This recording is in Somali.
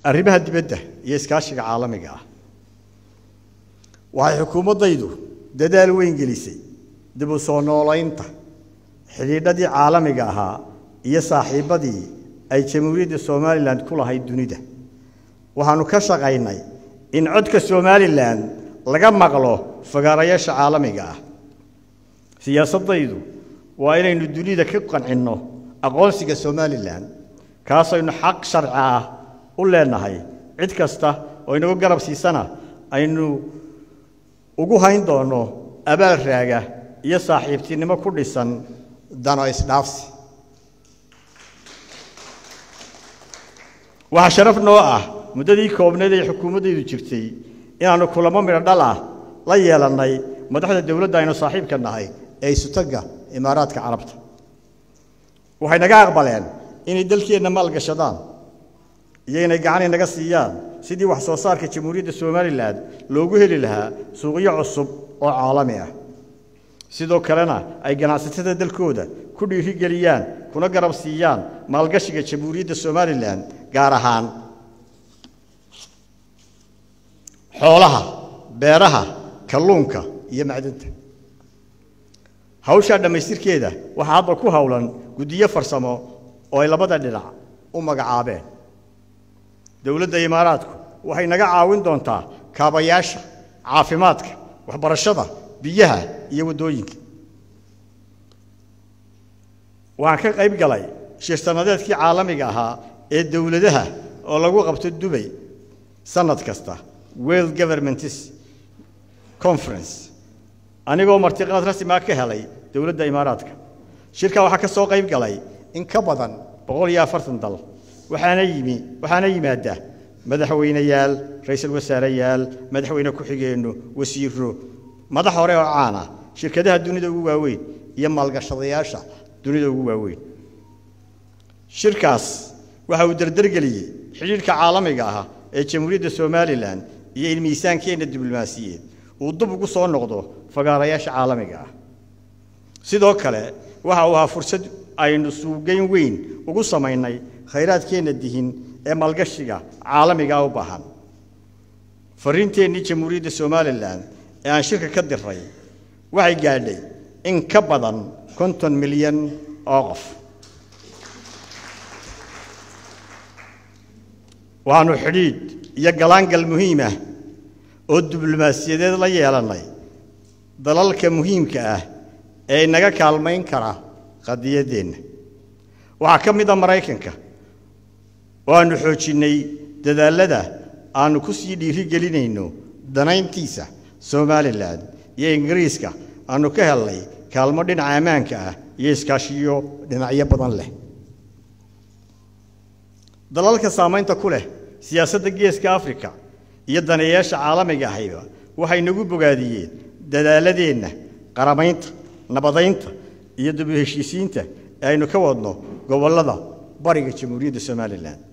arrimaha dibadda iyo iskaashiga caalamiga ah waxay xukuumadaydu dadaal weyn gelisay dib u soo noolaynta xidhiidhadii caalamiga ahaa iyo saaxiibadii ay jamhuuriyadda Soomaaliland ku lahayd dunida waxaanu ka shaqaynay in codka Soomaaliland laga maqlo fagaarayaasha caalamiga ah siyaasadaydu waa inaynu dunida ka qancino aqoonsiga Soomaaliland kaasaynu xaq sharci ah u leenahay cid kasta oo inagu garab siisana aynu ugu hayn doono abaal raaga iyo saaxiibtinimo ku dhisan dano isdhaafsi waxa sharaf noo ah muddadii koobneed ee xukuumadaydu jirtay inaanu kulamo midho dhal ah la yeelanay madaxda dawladda aynu saaxiibka nahay ee isutaga imaaraadka carabta waxay naga aqbaleen inay dalkeena maalgashadaan iyo inay gacan naga siiyaan sidii wax soo saarka jamhuuriyadda Soomaaliland loogu heli lahaa suuqyo cusub oo caalami ah sidoo kalena ay ganacsatada dalkooda ku dhiirigeliyaan kuna garab siiyaan maalgashiga jamhuuriyadda Soomaaliland gaar ahaan xoolaha beeraha kalluunka iyo macdanta hawsha dhamaystirkeeda waxa hadda ku hawlan gudiyo farsamo oo ay labada dhinac u magacaabeen dawladda Imaaraadku waxay naga caawin doontaa kaabayaasha caafimaadka waxbarashada biyaha iyo wadooyinka waxaan ka qayb galay shirkadaadkii caalamiga ahaa ee dawladaha oo lagu qabto Dubai sanad kasta World Governments Conference anigoo martiqaad rasmi ah ka helay dawladda Imaaraadka shirka waxa ka soo qayb galay in ka badan 140 dal waxaana yimaada madaxweynayaal ra'iisul wasaarayaal madaxweyne ku xigeenno wasiiro madax hore oo caan ah shirkadaha dunida ugu waaweyn iyo maalgashadayaasha dunida ugu waaweyn shirkaas waxa uu dardargeliyay xiriirka caalamiga ah ee jamhuuriyadda Soomaaliland iyo miisaankeena diblomaasiyadeed uu dib ugu soo noqdo fagaarayaasha caalamiga ah sidoo kale waxa uu ahaa fursad aynu suuqgeyn weyn ugu sameynay khayraadkeena dihin ee maalgashiga caalamiga ah u baahan fariinteennii jamhuuriyadda Soomaaliland ee aan shirka ka diray waxay gaadhay in ka badan 50 milyan oo qof waanu xidhiidh iyo galaangal muhiim ah oo diblomaasiyadeed la yeelanay dalalka muhiimka ah ee naga kaalmayn kara qadiyadeena waxa ka mid ah Mareykanka waanu xoojinay dadaalada aanu ku sii dhiirigelinayno danayntiisa Soomaaliland iyo Ingiriiska aanu ka helnay kaalmo dhinaca ammaanka ah iyo iskaashiyo dhinacyo badan leh dalalka saamaynta ku leh siyaasadda geeska Afrika iyo daneeyaasha caalamiga ah waxay nagu bogaadiyeen dadaaladeena qaramaynta nabadaynta iyo dib u heshiisiinta aynu ka wadno gobolada bariga jamhuuriyadda Soomaaliland